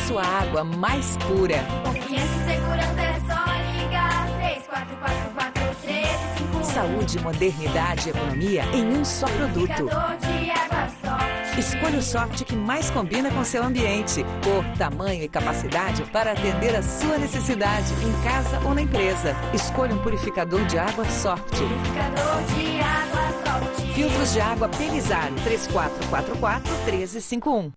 sua água mais pura. Confiança e segurança é só ligar 3444-1351. Saúde, modernidade e economia em um só produto. De água Soft. Escolha o soft que mais combina com seu ambiente. Cor, tamanho e capacidade para atender a sua necessidade em casa ou na empresa. Escolha um purificador de água soft. Purificador de água Soft. Filtros de água Pelizar 3444-1351.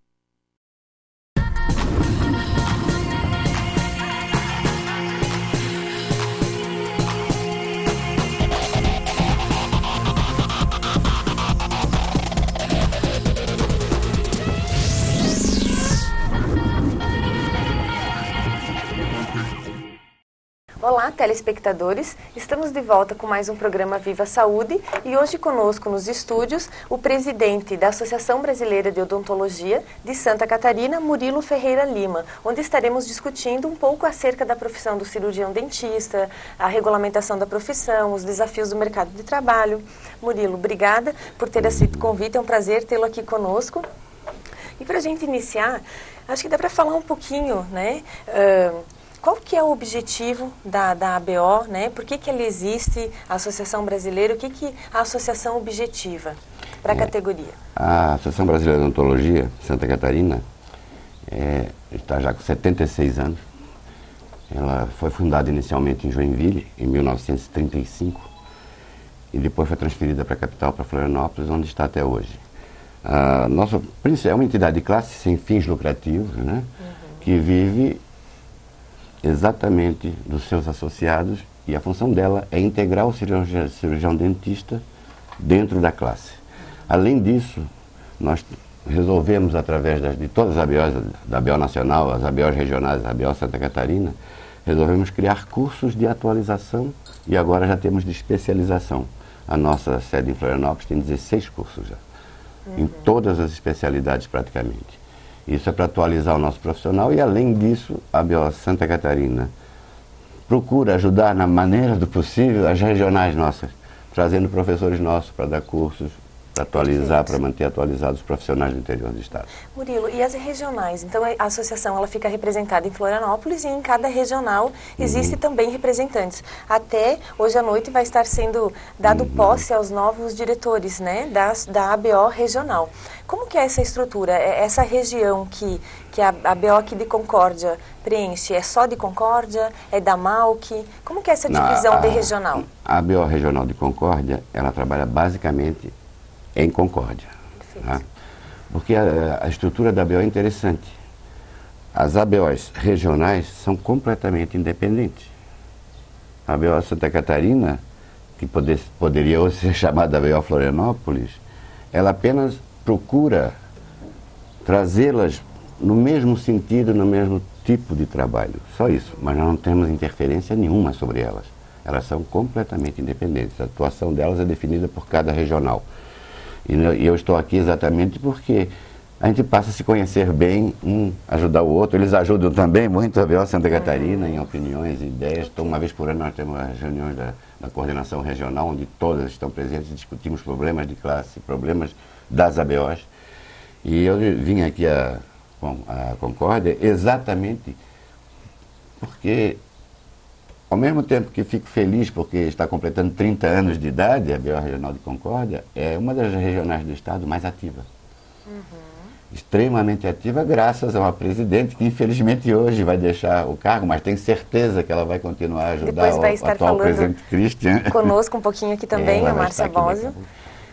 Olá, telespectadores! Estamos de volta com mais um programa Viva Saúde e hoje conosco nos estúdios o presidente da Associação Brasileira de Odontologia de Santa Catarina, Murilo Ferreira Lima, onde estaremos discutindo um pouco acerca da profissão do cirurgião dentista, a regulamentação da profissão, os desafios do mercado de trabalho. Murilo, obrigada por ter aceito o convite, é um prazer tê-lo aqui conosco. E para a gente iniciar, acho que dá para falar um pouquinho, né? Qual que é o objetivo da ABO, né? Por que ela existe, a Associação Brasileira, o que a associação objetiva para a categoria? A Associação Brasileira de Odontologia, Santa Catarina, está já com 76 anos. Ela foi fundada inicialmente em Joinville, em 1935, e depois foi transferida para a capital, para Florianópolis, onde está até hoje. A nossa é uma entidade de classe sem fins lucrativos, né? Que vive exatamente dos seus associados, e a função dela é integrar o cirurgião dentista dentro da classe. Além disso, nós resolvemos, através de todas as ABOs, da ABO Nacional, as ABOs regionais, a ABO Santa Catarina, resolvemos criar cursos de atualização e agora já temos de especialização. A nossa sede em Florianópolis tem 16 cursos já, em todas as especialidades praticamente. Isso é para atualizar o nosso profissional e, além disso, a ABO Santa Catarina procura ajudar na maneira do possível as regionais nossas, trazendo professores nossos para dar cursos, para atualizar, para manter atualizados os profissionais do interior do estado. Murilo, e as regionais? Então a associação ela fica representada em Florianópolis e em cada regional existe também representantes. Até hoje à noite vai estar sendo dado posse aos novos diretores, né, da ABO regional. Como que é essa estrutura? Essa região que a ABO aqui de Concórdia preenche, é só de Concórdia? É da MAUC? Como que é essa divisão de regional? A ABO regional de Concórdia, ela trabalha basicamente em Concórdia. Tá? Porque a estrutura da ABO é interessante. As ABOs regionais são completamente independentes. A ABO Santa Catarina, que poderia hoje ser chamada ABO Florianópolis, ela apenas procura trazê-las no mesmo sentido, no mesmo tipo de trabalho. Só isso, mas nós não temos interferência nenhuma sobre elas. Elas são completamente independentes. A atuação delas é definida por cada regional. E eu estou aqui exatamente porque a gente passa a se conhecer bem, ajudar o outro. Eles ajudam também muito a ABO Santa Catarina em opiniões, ideias. Então, uma vez por ano nós temos as reuniões da coordenação regional, onde todas estão presentes e discutimos problemas de classe, problemas das ABOs. E eu vim aqui a Concórdia exatamente porque, ao mesmo tempo que fico feliz porque está completando 30 anos de idade, a ABO Regional de Concórdia é uma das regionais do estado mais ativa. Extremamente ativa, graças a uma presidente que infelizmente hoje vai deixar o cargo, mas tenho certeza que ela vai continuar a ajudar o atual presidente Christian. Conosco um pouquinho aqui também, a Márcia Bósio.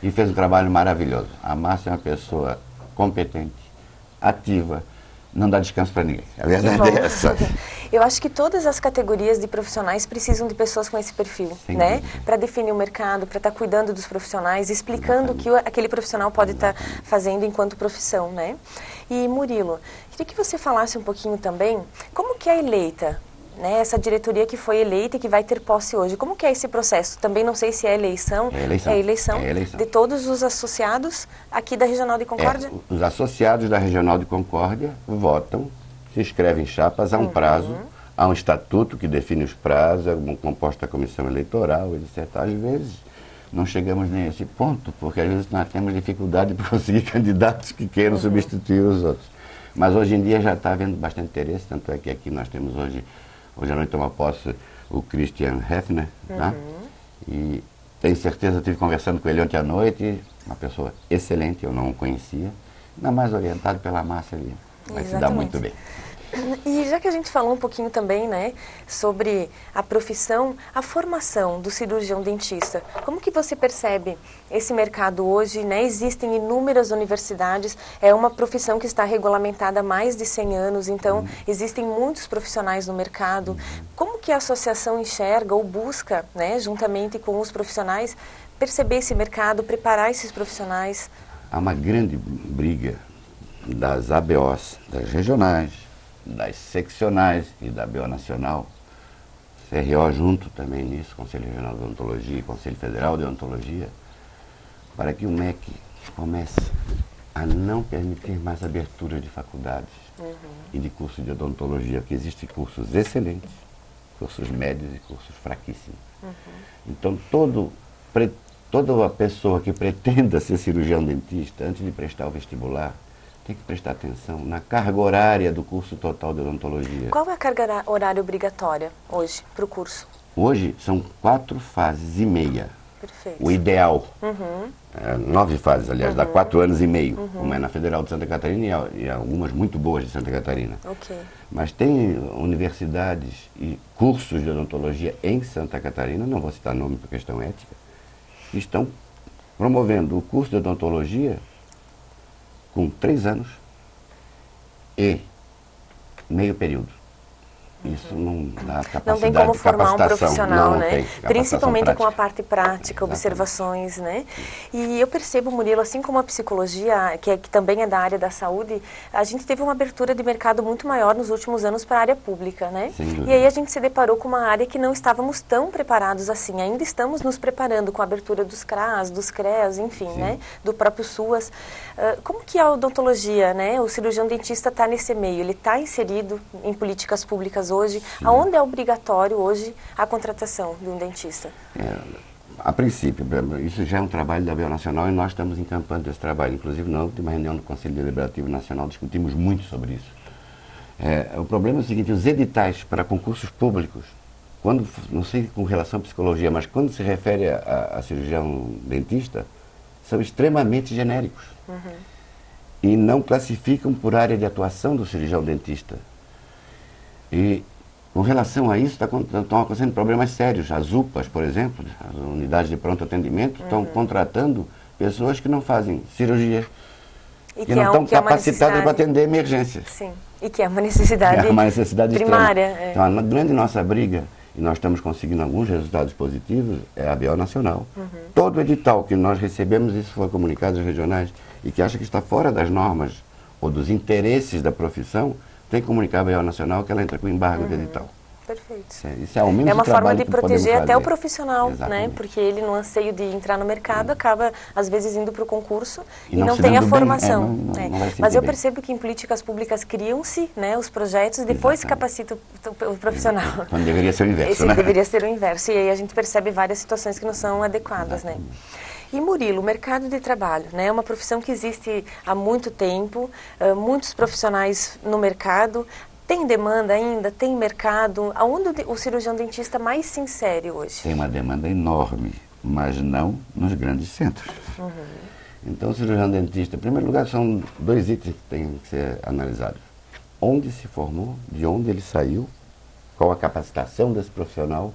E fez um trabalho maravilhoso. A Márcia é uma pessoa competente, ativa, não dá descanso para ninguém. A verdade é essa. Eu acho que todas as categorias de profissionais precisam de pessoas com esse perfil, né? Para definir o mercado, para estar cuidando dos profissionais, explicando o que aquele profissional pode estar fazendo enquanto profissão, né? E Murilo, queria que você falasse um pouquinho também como que é eleita, né, essa diretoria que foi eleita e que vai ter posse hoje. Como que é esse processo? Também não sei se é eleição. É eleição de todos os associados aqui da Regional de Concórdia? Os associados da Regional de Concórdia votam, se inscrevem em chapas, há um prazo, há um estatuto que define os prazos, é composto a comissão eleitoral, etc. Às vezes não chegamos nem a esse ponto, porque às vezes nós temos dificuldade de conseguir candidatos que queiram substituir os outros. Mas hoje em dia já está havendo bastante interesse, tanto é que aqui nós temos hoje à noite toma posse o Christian Hefner, tá? E tenho certeza, estive conversando com ele ontem à noite, uma pessoa excelente, eu não o conhecia, ainda mais orientado pela massa ali, vai se dar muito bem. E já que a gente falou um pouquinho também, né, sobre a profissão, a formação do cirurgião dentista, como que você percebe esse mercado hoje, né? Existem inúmeras universidades, é uma profissão que está regulamentada há mais de 100 anos, então existem muitos profissionais no mercado. Como que a associação enxerga ou busca, né, juntamente com os profissionais, perceber esse mercado, preparar esses profissionais? Há uma grande briga das ABOs, das regionais, das seccionais e da ABO Nacional, CRO junto também nisso, Conselho Regional de Odontologia e Conselho Federal de Odontologia, para que o MEC comece a não permitir mais abertura de faculdades e de cursos de odontologia, porque existem cursos excelentes, cursos médios e cursos fraquíssimos. Então, toda a pessoa que pretenda ser cirurgião dentista, antes de prestar o vestibular, tem que prestar atenção na carga horária do curso total de odontologia. Qual é a carga horária obrigatória hoje para o curso? Hoje são 4 fases e meia. Perfeito. O ideal. 9 fases, aliás, dá 4 anos e meio. Uma é na Federal de Santa Catarina e algumas muito boas de Santa Catarina. Mas tem universidades e cursos de odontologia em Santa Catarina, não vou citar nome por questão ética, que estão promovendo o curso de odontologia com 3 anos e meio período. Isso não dá capacidade. Não tem como formar um profissional, não, né? Não Principalmente prática. com a parte prática, observações, né? E eu percebo, Murilo, assim como a psicologia, que também é da área da saúde, a gente teve uma abertura de mercado muito maior nos últimos anos para a área pública, né? E aí a gente se deparou com uma área que não estávamos tão preparados assim. Ainda estamos nos preparando com a abertura dos CRAS, dos CREAS, enfim, né? Do próprio SUAS. Como que a odontologia, né? O cirurgião dentista está nesse meio? Ele está inserido em políticas públicas hoje? Aonde é obrigatório hoje a contratação de um dentista? A princípio, isso já é um trabalho da ABO Nacional e nós estamos encampando esse trabalho. Inclusive, na última reunião do Conselho Deliberativo Nacional discutimos muito sobre isso. O problema é o seguinte, os editais para concursos públicos, não sei com relação à psicologia, mas quando se refere a cirurgião dentista, são extremamente genéricos. E não classificam por área de atuação do cirurgião dentista. E com relação a isso, estão acontecendo problemas sérios. As UPAs, por exemplo, as unidades de pronto atendimento, estão contratando pessoas que não fazem cirurgia, que não estão capacitadas para atender emergências. Sim, e que é uma necessidade, primária. Então, a grande nossa briga, e nós estamos conseguindo alguns resultados positivos, é a ABO Nacional. Todo edital que nós recebemos, isso foi comunicado às regionais, e que acha que está fora das normas ou dos interesses da profissão, tem que comunicar a ABO Nacional que ela entra com embargo de edital. Perfeito. Isso é o menos uma forma de proteger até o fazer. profissional, Exatamente. né? Porque ele, no anseio de entrar no mercado, acaba, às vezes, indo para o concurso e não não se tem a dando bem. formação. Não vai se Mas eu bem. percebo que em políticas públicas criam-se, né, os projetos e depois se capacita o profissional. Quando deveria ser o inverso, Esse né? deveria ser o inverso. E aí a gente percebe várias situações que não são adequadas, né? E Murilo, o mercado de trabalho, né, é uma profissão que existe há muito tempo, muitos profissionais no mercado. Tem demanda ainda? Tem mercado? Aonde o cirurgião dentista mais se insere hoje? Tem uma demanda enorme, mas não nos grandes centros. Então, o cirurgião dentista, em primeiro lugar, são 2 itens que têm que ser analisados. Onde se formou, de onde ele saiu, qual a capacitação desse profissional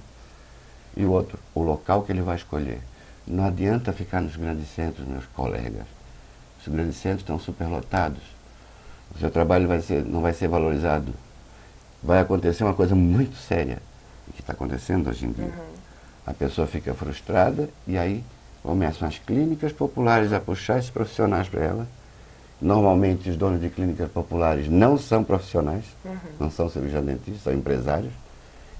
e o outro, o local que ele vai escolher. Não adianta ficar nos grandes centros, meus colegas. Os grandes centros estão superlotados. O seu trabalho não vai ser valorizado. Vai acontecer uma coisa muito séria, que está acontecendo hoje em dia. A pessoa fica frustrada e aí começam as clínicas populares a puxar esses profissionais para ela. Normalmente os donos de clínicas populares não são profissionais, não são cirurgiões dentistas, são empresários,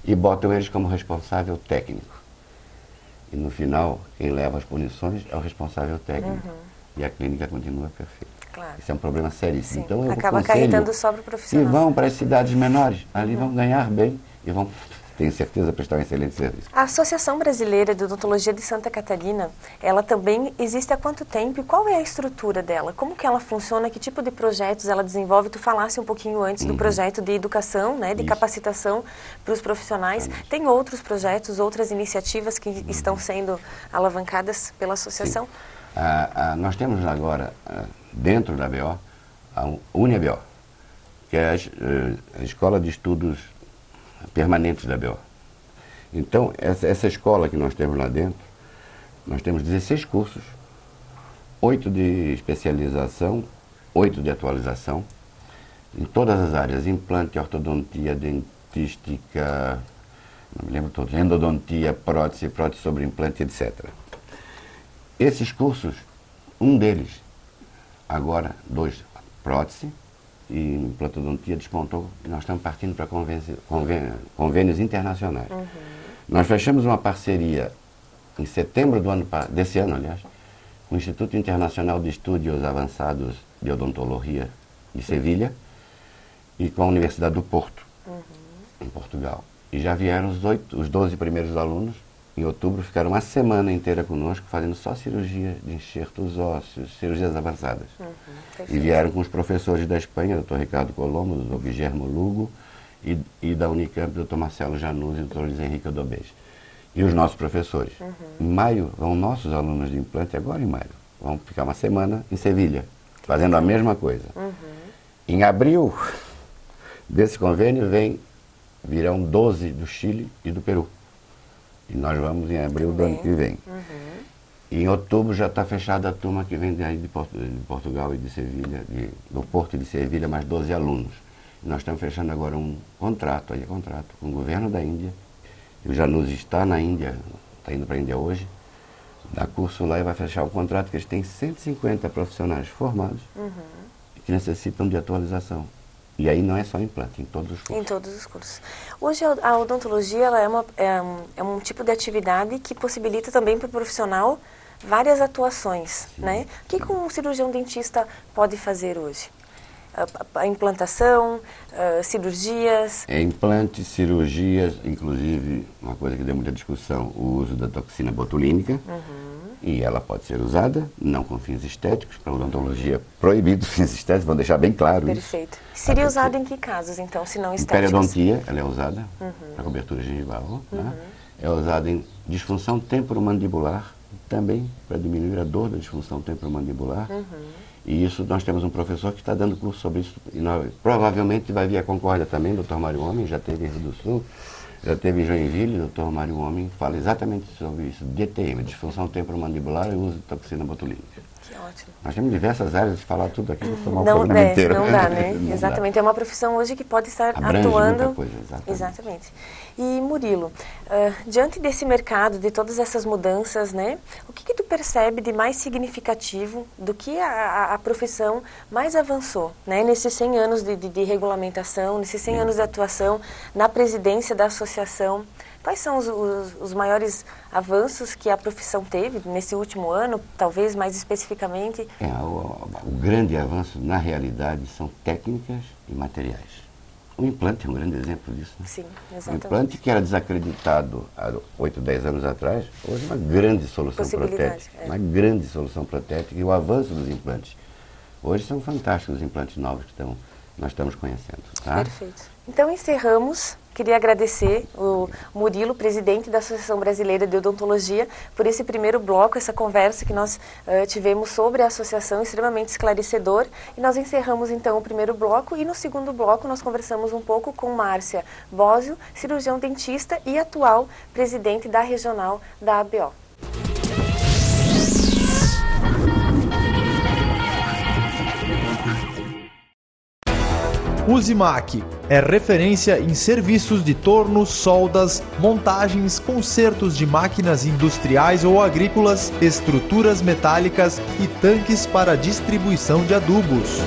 e botam eles como responsável técnico. E no final, quem leva as punições é o responsável técnico. E a clínica continua perfeita. Claro. Isso é um problema seríssimo. Então, eu acaba aconselho acarretando só para o profissional. que vão para as cidades menores. Ali vão ganhar bem e vão tenho certeza, prestar um excelente serviço. A Associação Brasileira de Odontologia de Santa Catarina, ela também existe há quanto tempo e qual é a estrutura dela? Como que ela funciona? Que tipo de projetos ela desenvolve? Tu falasse um pouquinho antes do projeto de educação, né, de capacitação para os profissionais. Tem outros projetos, outras iniciativas que estão sendo alavancadas pela associação? Nós temos agora, dentro da BO, a UniBO, que é a Escola de Estudos Permanentes da BO. Então, essa escola que nós temos lá dentro, nós temos 16 cursos, 8 de especialização, 8 de atualização, em todas as áreas, implante, ortodontia, dentística, não me lembro todos, endodontia, prótese sobre implante, etc. Esses cursos, um deles, agora 2, prótese e implantodontia despontou, e nós estamos partindo para convênios internacionais. Nós fechamos uma parceria em setembro desse ano, aliás, com o Instituto Internacional de Estudos Avançados de Odontologia de Sevilha e com a Universidade do Porto, em Portugal. E já vieram os 12 primeiros alunos, em outubro, ficaram uma semana inteira conosco, fazendo só cirurgia de enxertos ósseos, cirurgias avançadas. E vieram com os professores da Espanha, Dr. Ricardo Colombo, Dr. Guilhermo Lugo, e da Unicamp, Dr. Marcelo Januzzi e Dr. Luiz Henrique Odobês. E os nossos professores. Em maio, vão nossos alunos de implante, agora em maio, vão ficar uma semana em Sevilha, fazendo a mesma coisa. Em abril desse convênio, virão 12 do Chile e do Peru. E nós vamos em abril do ano que vem. E em outubro já está fechada a turma que vem daí de Portugal e de Sevilha, do Porto e de Sevilha, mais 12 alunos. E nós estamos fechando agora um contrato com o governo da Índia. E o Januzzi está na Índia, está indo para a Índia hoje, dá curso lá e vai fechar um contrato que eles têm 150 profissionais formados que necessitam de atualização. E aí não é só implante, em todos os cursos. Em todos os cursos. Hoje a odontologia ela é um tipo de atividade que possibilita também para o profissional várias atuações, né? O que um cirurgião dentista pode fazer hoje? A implantação, cirurgias? Implantes, cirurgias, inclusive, uma coisa que deu muita discussão, o uso da toxina botulínica. E ela pode ser usada, não com fins estéticos, para odontologia proibido fins estéticos, vou deixar bem claro isso. Perfeito. Seria usada em que casos, então, se não estéticos? Em periodontia, ela é usada para cobertura gengival, né? É usada em disfunção temporomandibular, também para diminuir a dor da disfunção temporomandibular. E isso, nós temos um professor que está dando curso sobre isso, e provavelmente vai vir a Concórdia também, o Dr. Mário Homem, já teve em Rio do Sul. Já teve em Joinville, o Dr. Mário Homem fala exatamente sobre isso, DTM, disfunção temporomandibular e uso de toxina botulínica. Que ótimo. Nós temos diversas áreas de falar tudo aqui, vou tomar o programa inteiro. Não dá, né? Exatamente, é uma profissão hoje que pode estar abrange atuando. Muita coisa, exatamente. E Murilo, diante desse mercado, de todas essas mudanças, né? O que tu percebe de mais significativo do que a profissão mais avançou, né? Nesses 100 anos de regulamentação, nesses 100 anos de atuação, na presidência da associação, quais são os maiores avanços que a profissão teve nesse último ano, talvez mais especificamente? O grande avanço, na realidade, são técnicas e materiais. O implante é um grande exemplo disso. Né? Sim, exatamente. O implante que era desacreditado há 8, 10 anos atrás, hoje é uma grande solução protética. Uma grande solução protética e o avanço dos implantes. Hoje são fantásticos os implantes novos que nós estamos conhecendo. Tá? Perfeito. Então encerramos. Queria agradecer o Murilo, presidente da Associação Brasileira de Odontologia, por esse primeiro bloco, essa conversa que nós tivemos sobre a associação, extremamente esclarecedor. E nós encerramos então o primeiro bloco e no segundo bloco nós conversamos um pouco com Márcia Bósio, cirurgião dentista e atual presidente da regional da ABO. Uzimac é referência em serviços de tornos, soldas, montagens, consertos de máquinas industriais ou agrícolas, estruturas metálicas e tanques para distribuição de adubos.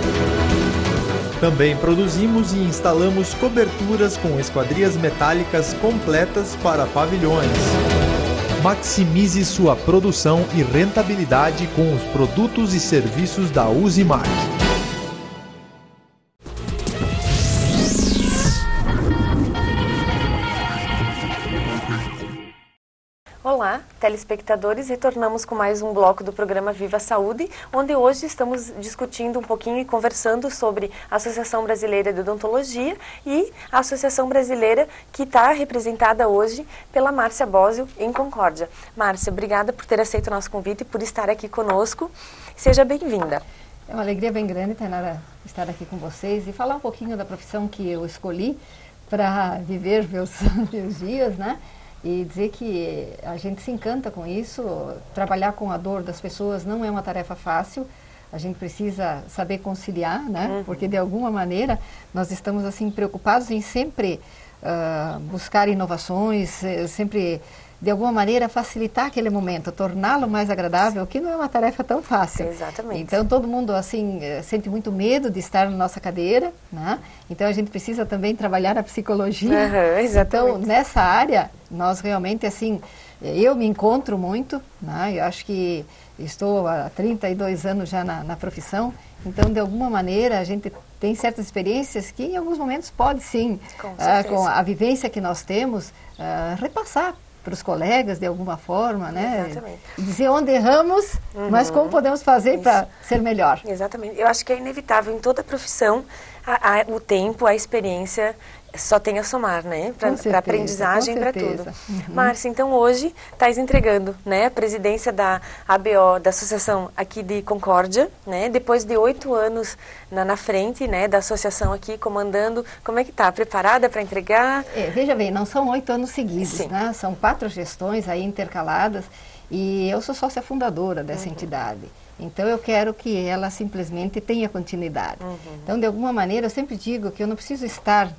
Também produzimos e instalamos coberturas com esquadrias metálicas completas para pavilhões. Maximize sua produção e rentabilidade com os produtos e serviços da Uzimac. Olá, telespectadores, retornamos com mais um bloco do programa Viva Saúde, onde hoje estamos discutindo um pouquinho e conversando sobre a Associação Brasileira de Odontologia e a Associação Brasileira que está representada hoje pela Márcia Bósio em Concórdia. Márcia, obrigada por ter aceito o nosso convite e por estar aqui conosco. Seja bem-vinda. É uma alegria bem grande, Tainara, estar aqui com vocês e falar um pouquinho da profissão que eu escolhi para viver meus dias, né? E dizer que a gente se encanta com isso. Trabalhar com a dor das pessoas não é uma tarefa fácil. A gente precisa saber conciliar, né? Porque de alguma maneira nós estamos assim preocupados em sempre buscar inovações, sempre de alguma maneira facilitar aquele momento, torná-lo mais agradável, que não é uma tarefa tão fácil. Exatamente. Então todo mundo assim sente muito medo de estar na nossa cadeira, né? Então a gente precisa também trabalhar a psicologia. Exatamente. Então nessa área nós realmente assim, eu me encontro muito, né? Eu acho que estou há 32 anos já na profissão, então de alguma maneira a gente tem certas experiências que em alguns momentos pode sim, com a vivência que nós temos, repassar para os colegas de alguma forma, né? Exatamente. Dizer onde erramos, mas como podemos fazer para ser melhor. Exatamente. Eu acho que é inevitável em toda profissão o tempo, a experiência só tem a somar, né? Para aprendizagem, para tudo. Márcia, então hoje estás entregando, né, a presidência da ABO, da associação aqui de Concórdia, né? Depois de 8 anos na frente, né, da associação aqui, comandando. Como é que está? Preparada para entregar? Veja bem, não são 8 anos seguidos, né? São 4 gestões aí intercaladas e eu sou sócia fundadora dessa entidade. Então eu quero que ela simplesmente tenha continuidade. Então de alguma maneira eu sempre digo que eu não preciso estar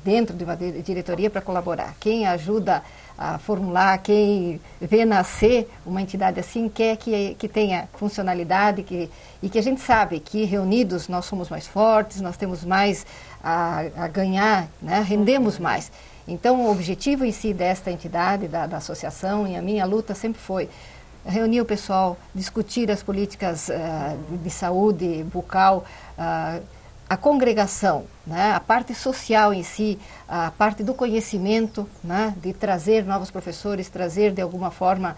dentro de uma diretoria para colaborar. Quem ajuda a formular, quem vê nascer uma entidade assim, quer que tenha funcionalidade e que a gente sabe que reunidos nós somos mais fortes, nós temos mais a ganhar, né? Rendemos mais. Então o objetivo em si desta entidade, da associação, e a minha luta sempre foi reunir o pessoal, discutir as políticas de saúde bucal, a congregação, né, a parte social em si, a parte do conhecimento, né, de trazer novos professores, trazer de alguma forma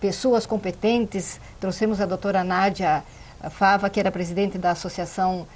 pessoas competentes. Trouxemos a doutora Nádia Fava, que era presidente da associação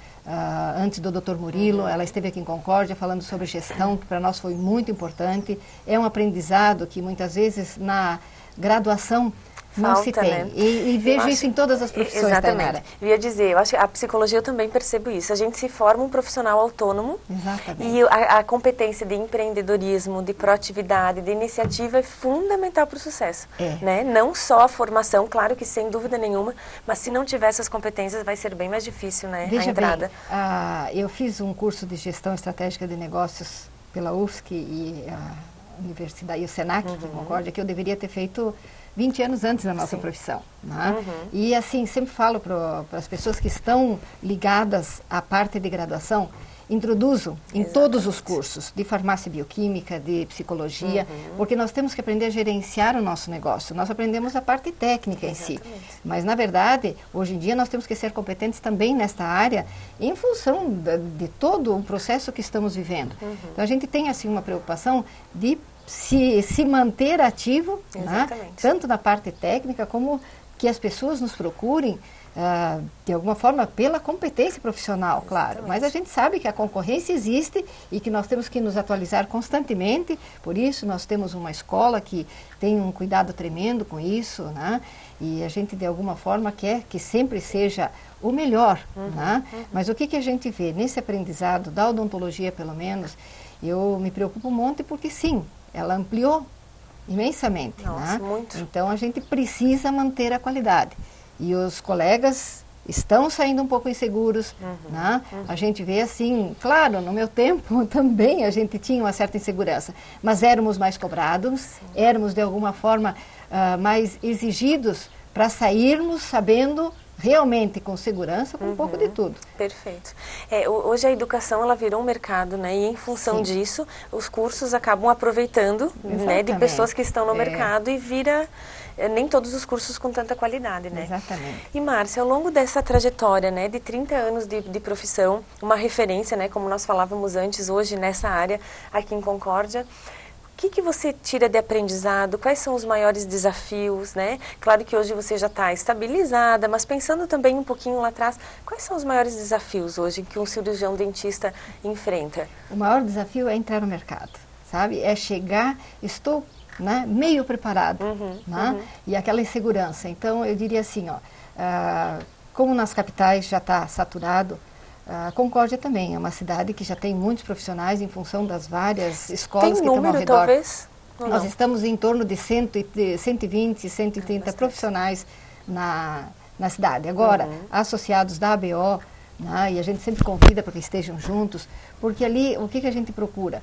antes do Dr. Murilo. Ela esteve aqui em Concórdia falando sobre gestão, que para nós foi muito importante. É um aprendizado que muitas vezes na graduação não se tem. Né? E vejo isso em todas as profissões, exatamente. Tainara. Eu ia dizer, eu acho que a psicologia eu também percebo isso. A gente se forma um profissional autônomo. Exatamente. E a competência de empreendedorismo, de proatividade, de iniciativa é fundamental para o sucesso. Né? Não só a formação, claro que sem dúvida nenhuma, mas se não tiver essas competências vai ser bem mais difícil, né? Veja a entrada. Bem, eu fiz um curso de gestão estratégica de negócios pela UFSC e a Universidade e o Senac, de Concórdia, que eu deveria ter feito 20 anos antes da nossa profissão. Né? E assim, sempre falo para as pessoas que estão ligadas à parte de graduação, introduzo em todos os cursos de farmácia bioquímica, de psicologia, porque nós temos que aprender a gerenciar o nosso negócio. Nós aprendemos a parte técnica em si, mas na verdade, hoje em dia nós temos que ser competentes também nesta área em função de todo o processo que estamos vivendo. Então a gente tem assim uma preocupação de se manter ativo, né? Tanto na parte técnica como que as pessoas nos procurem de alguma forma pela competência profissional, claro. Mas a gente sabe que a concorrência existe e que nós temos que nos atualizar constantemente. Por isso nós temos uma escola que tem um cuidado tremendo com isso, né? E a gente de alguma forma quer que sempre seja o melhor, né? Mas o que a gente vê nesse aprendizado da odontologia, pelo menos, eu me preocupo um monte porque sim, ela ampliou imensamente. Nossa, né? muito. Então a gente precisa manter a qualidade. E os colegas estão saindo um pouco inseguros. Né? A gente vê assim, claro, no meu tempo também a gente tinha uma certa insegurança, mas éramos mais cobrados, éramos de alguma forma mais exigidos para sairmos sabendo realmente com segurança, com um pouco de tudo. Perfeito. Hoje a educação ela virou um mercado, né? E em função disso, os cursos acabam aproveitando, né, de pessoas que estão no mercado e vira nem todos os cursos com tanta qualidade, né? Exatamente. E Márcia, ao longo dessa trajetória, né, de 30 anos de profissão, uma referência, né, como nós falávamos antes, hoje nessa área aqui em Concórdia, O que você tira de aprendizado? Quais são os maiores desafios, né? Claro que hoje você já está estabilizada, mas pensando também um pouquinho lá atrás, quais são os maiores desafios hoje que um cirurgião dentista enfrenta? O maior desafio é entrar no mercado, sabe? É chegar, estou, né, meio preparado, né? E aquela insegurança. Então, eu diria assim, ó, como nas capitais já está saturado, a Concórdia também é uma cidade que já tem muitos profissionais em função das várias escolas que estão ao redor. Talvez? Nós estamos em torno de 120, 130 profissionais na cidade. Agora, associados da ABO, né, e a gente sempre convida para que estejam juntos, porque ali, o que a gente procura?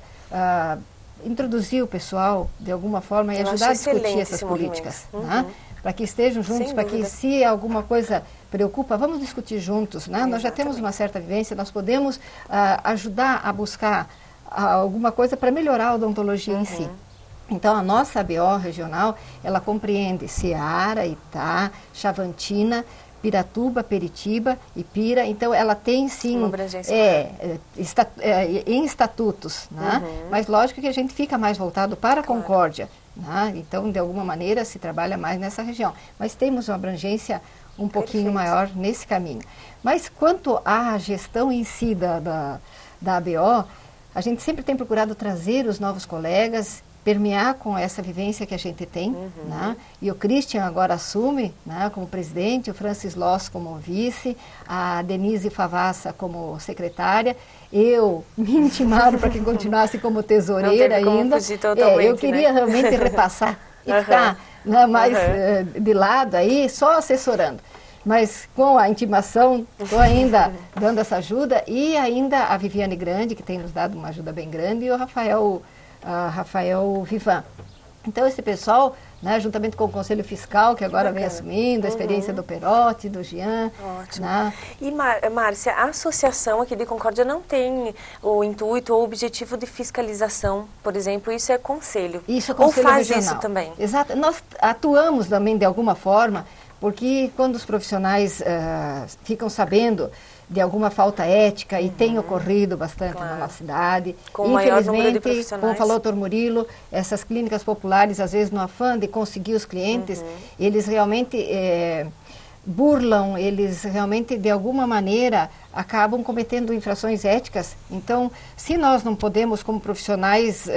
Introduzir o pessoal, de alguma forma, e ajudar a discutir essas políticas. Né? Para que estejam juntos, para que se alguma coisa preocupa, vamos discutir juntos. Né? Nós já temos uma certa vivência, nós podemos ajudar a buscar alguma coisa para melhorar a odontologia em si. Então, a nossa ABO regional, ela compreende Ceará, Itá, Chavantina, Piratuba, Peritiba, Ipira. Então, ela tem, sim, uma abrangência em estatutos. Né? Mas, lógico que a gente fica mais voltado para a Concórdia. Né? Então, de alguma maneira, se trabalha mais nessa região. Mas temos uma abrangência um pouquinho maior nesse caminho. Mas, quanto à gestão em si da ABO, a gente sempre tem procurado trazer os novos colegas, permear com essa vivência que a gente tem, né? E o Christian agora assume, né, como presidente, o Francis Loss como vice, a Denise Favassa como secretária, eu me intimaram para que continuasse como tesoureira ainda. Eu queria realmente repassar e ficar, né, mais de lado aí, só assessorando. Mas com a intimação, estou ainda dando essa ajuda, e ainda a Viviane Grande, que tem nos dado uma ajuda bem grande, e o Rafael Vivan. Então, esse pessoal, né, juntamente com o Conselho Fiscal, que agora vem assumindo, a experiência do Perotti, do Jean. Ótimo. Né? E, Márcia, a associação aqui de Concórdia não tem o intuito ou objetivo de fiscalização, por exemplo, isso é conselho. Isso é conselho ou faz regional. Isso também? Exato. Nós atuamos também de alguma forma, porque quando os profissionais ficam sabendo de alguma falta ética, e tem ocorrido bastante na nossa cidade. Com o maior número de Infelizmente, profissionais. como falou o Dr. Murilo, essas clínicas populares, às vezes no afã de conseguir os clientes, eles realmente burlam, eles realmente, de alguma maneira, acabam cometendo infrações éticas. Então, se nós não podemos, como profissionais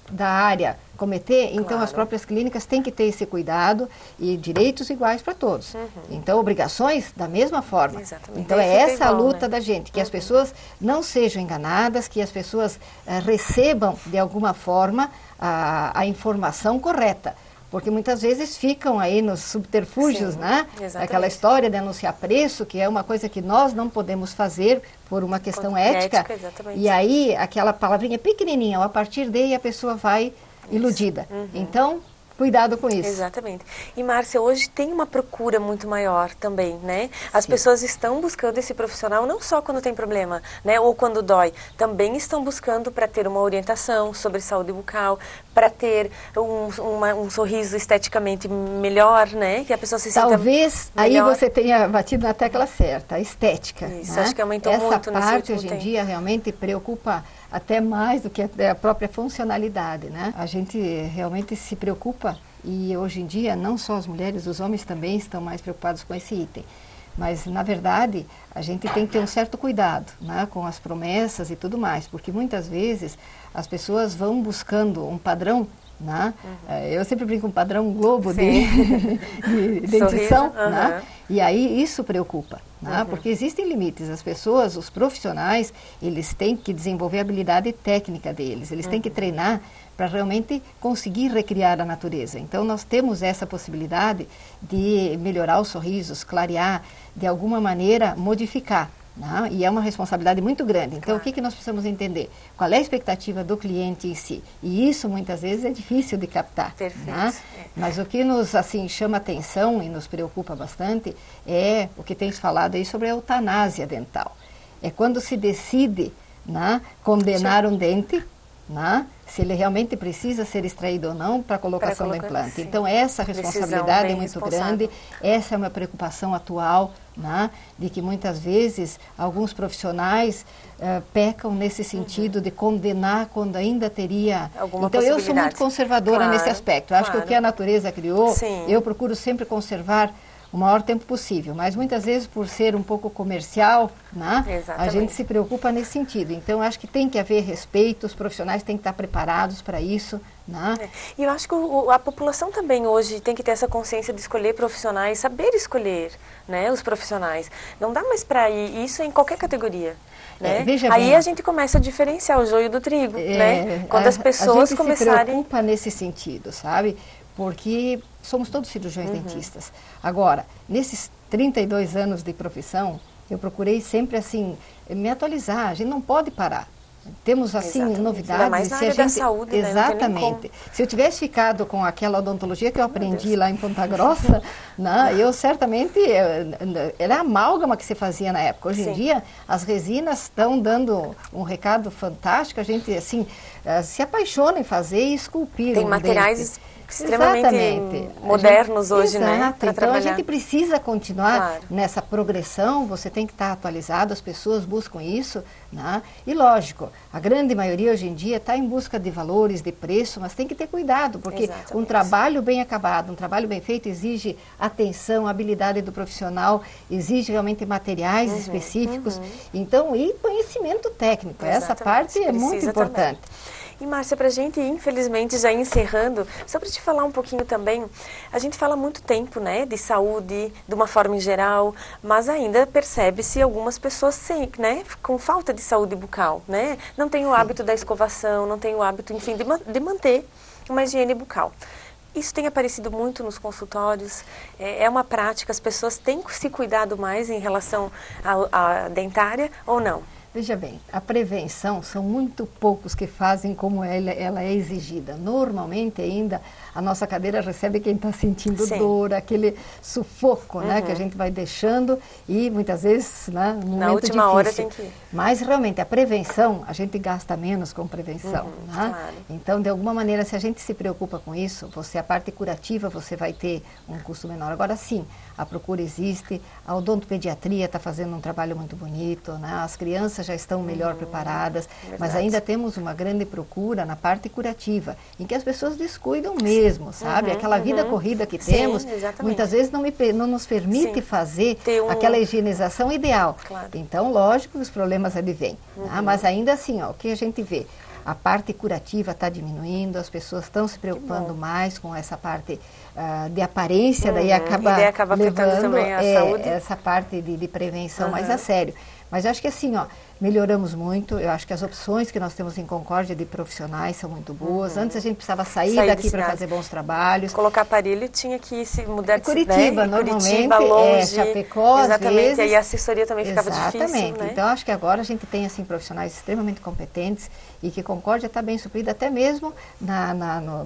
da área, cometer, então as próprias clínicas têm que ter esse cuidado e direitos iguais para todos. Então, obrigações da mesma forma. Exatamente. Então, é essa a luta da gente, que as pessoas não sejam enganadas, que as pessoas recebam, de alguma forma, a informação correta. Porque muitas vezes ficam aí nos subterfúgios, né? Aquela história de anunciar preço, que é uma coisa que nós não podemos fazer por uma questão ética. E aí, aquela palavrinha pequenininha, a partir daí a pessoa vai iludida. Então, cuidado com isso. Exatamente. E, Márcia, hoje tem uma procura muito maior também, né? As pessoas estão buscando esse profissional não só quando tem problema, né? Ou quando dói. Também estão buscando para ter uma orientação sobre saúde bucal, para ter um sorriso esteticamente melhor, né? Que a pessoa se sinta Talvez melhor. Aí você tenha batido na tecla certa, a estética. Isso, né? acho que aumentou Essa muito nesse parte último hoje em tempo. dia realmente preocupa até mais do que a própria funcionalidade, né? A gente realmente se preocupa, e hoje em dia não só as mulheres, os homens também estão mais preocupados com esse item. Mas, na verdade, a gente tem que ter um certo cuidado, né, com as promessas e tudo mais, porque muitas vezes as pessoas vão buscando um padrão, né? Eu sempre brinco com um padrão Globo de dentição, né? E aí isso preocupa, né? Porque existem limites. As pessoas, os profissionais, eles têm que desenvolver a habilidade técnica deles, eles têm que treinar para realmente conseguir recriar a natureza. Então, nós temos essa possibilidade de melhorar os sorrisos, clarear, de alguma maneira modificar. Né? E é uma responsabilidade muito grande. Então, o que nós precisamos entender? Qual é a expectativa do cliente em si? E isso, muitas vezes, é difícil de captar. Perfeito. Né? Mas o que nos chama atenção e nos preocupa bastante é o que tens falado aí sobre a eutanásia dental. É quando se decide, né, condenar um dente, né, se ele realmente precisa ser extraído ou não para a colocação do implante. Então, essa responsabilidade é muito grande, essa é uma preocupação atual né? De que muitas vezes alguns profissionais pecam nesse sentido de condenar quando ainda teria... Então eu sou muito conservadora nesse aspecto. Acho que o que a natureza criou, eu procuro sempre conservar o maior tempo possível, mas muitas vezes por ser um pouco comercial, né, a gente se preocupa nesse sentido. Então acho que tem que haver respeito, os profissionais têm que estar preparados para isso. Né? E eu acho que a população também hoje tem que ter essa consciência de escolher profissionais, saber escolher, né, os profissionais. Não dá mais para ir, isso em qualquer categoria. Né? Aí a gente começa a diferenciar o joio do trigo, né? Quando as pessoas começarem... A gente se preocupa nesse sentido, sabe? Porque somos todos cirurgiões dentistas. Agora, nesses 32 anos de profissão, eu procurei sempre, assim, me atualizar. A gente não pode parar. Temos, assim, novidades. Ainda mais na área da saúde, né? Exatamente. Se eu tivesse ficado com aquela odontologia que eu aprendi lá em Ponta Grossa, né, eu certamente... Era a amálgama que se fazia na época. Hoje em dia, as resinas estão dando um recado fantástico. A gente, assim, se apaixona em fazer e esculpir. Tem materiais extremamente modernos hoje, né? Então trabalhar. A gente precisa continuar nessa progressão, você tem que estar atualizado, as pessoas buscam isso, né? E lógico, a grande maioria hoje em dia está em busca de valores, de preço, mas tem que ter cuidado, porque um trabalho bem acabado, um trabalho bem feito exige atenção, habilidade do profissional, exige realmente materiais específicos, então, e conhecimento técnico, essa parte é muito importante. E Márcia, para a gente, infelizmente, já encerrando, só para te falar um pouquinho também, a gente fala há muito tempo, né, de saúde, de uma forma em geral, mas ainda percebe-se algumas pessoas né, com falta de saúde bucal, né? Não tem o hábito da escovação, não tem o hábito, enfim, de manter uma higiene bucal. Isso tem aparecido muito nos consultórios, é uma prática, as pessoas têm se cuidado mais em relação à dentária ou não? Veja bem, a prevenção são muito poucos que fazem como ela é exigida. Normalmente ainda a nossa cadeira recebe quem está sentindo dor, aquele sufoco, né, que a gente vai deixando e muitas vezes, né, no momento difícil. Na última hora tem que ir. Mas realmente a prevenção, a gente gasta menos com prevenção. Né? Claro. Então, de alguma maneira, se a gente se preocupa com isso, a parte curativa, você vai ter um custo menor. Agora sim, a procura existe, a odontopediatria está fazendo um trabalho muito bonito, né? As crianças já estão melhor preparadas, mas ainda temos uma grande procura na parte curativa, em que as pessoas descuidam mesmo, sabe? Aquela vida corrida que temos, muitas vezes não nos permite fazer aquela higienização ideal. Claro. Então, lógico que os problemas advêm, né? Mas ainda assim, ó, o que a gente vê? A parte curativa está diminuindo, as pessoas estão se preocupando mais com essa parte de aparência, daí acaba levando também a saúde. Essa parte de prevenção mais a sério. Mas eu acho que assim, ó, melhoramos muito, eu acho que as opções que nós temos em Concórdia de profissionais são muito boas. Antes a gente precisava sair daqui para fazer bons trabalhos. Colocar aparelho tinha que se mudar de Curitiba, normalmente, longe, Chapecó, exatamente, às vezes. E aí a assessoria também ficava difícil, né? Então acho que agora a gente tem assim profissionais extremamente competentes e que Concórdia está bem suprida até mesmo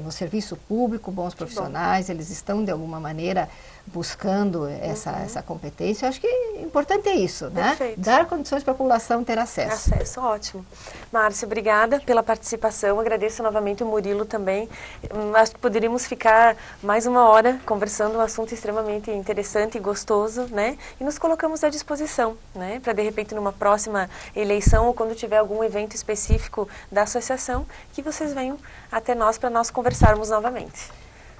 no serviço público, bons profissionais, eles estão de alguma maneira buscando essa competência. Eu acho que o importante é isso, né? Dar condições para a população ter acesso. Ótimo. Márcia, obrigada pela participação, agradeço novamente o Murilo também. Acho que poderíamos ficar mais uma hora conversando um assunto extremamente interessante e gostoso, né? E nos colocamos à disposição, né? Para de repente numa próxima eleição ou quando tiver algum evento específico da associação, que vocês venham até nós para nós conversarmos novamente.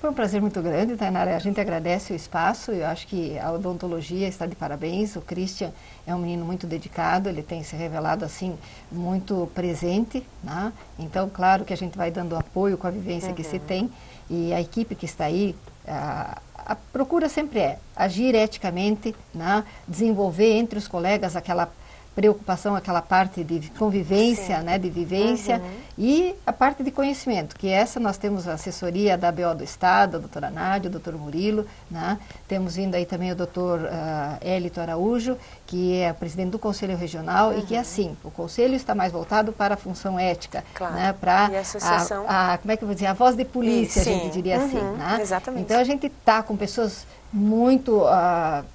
Foi um prazer muito grande, Tainara. A gente agradece o espaço. Eu acho que a odontologia está de parabéns. O Christian é um menino muito dedicado, ele tem se revelado assim muito presente, né? Então, claro que a gente vai dando apoio com a vivência que se tem e a equipe que está aí, a procura sempre é agir eticamente, né? Desenvolver entre os colegas aquela preocupação, aquela parte de convivência, né, de vivência e a parte de conhecimento, que essa nós temos a assessoria da ABO do Estado, a doutora Nádia, o doutor Murilo, né? Temos vindo aí também o doutor Hélito Araújo, que é presidente do Conselho Regional e que assim, o Conselho está mais voltado para a função ética, né? Para como é que eu vou dizer, a voz de polícia, a gente diria assim, né? Exatamente. Então a gente está com pessoas muito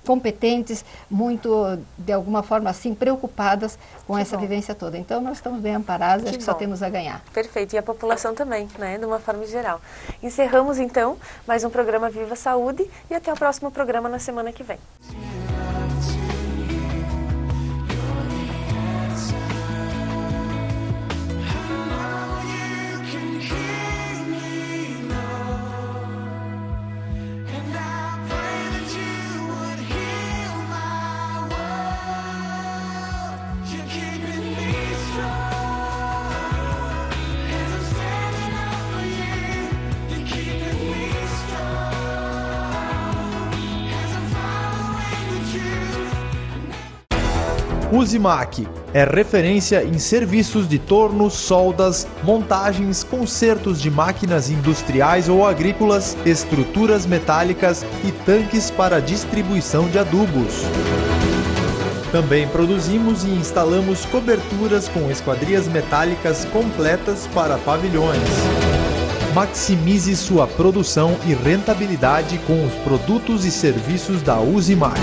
competentes, muito, de alguma forma assim, preocupadas com essa vivência toda. Então, nós estamos bem amparados, acho que só temos a ganhar. Perfeito, e a população também, né, de uma forma geral. Encerramos, então, mais um programa Viva Saúde e até o próximo programa na semana que vem. Uzimac é referência em serviços de tornos, soldas, montagens, consertos de máquinas industriais ou agrícolas, estruturas metálicas e tanques para distribuição de adubos. Também produzimos e instalamos coberturas com esquadrias metálicas completas para pavilhões. Maximize sua produção e rentabilidade com os produtos e serviços da Uzimac.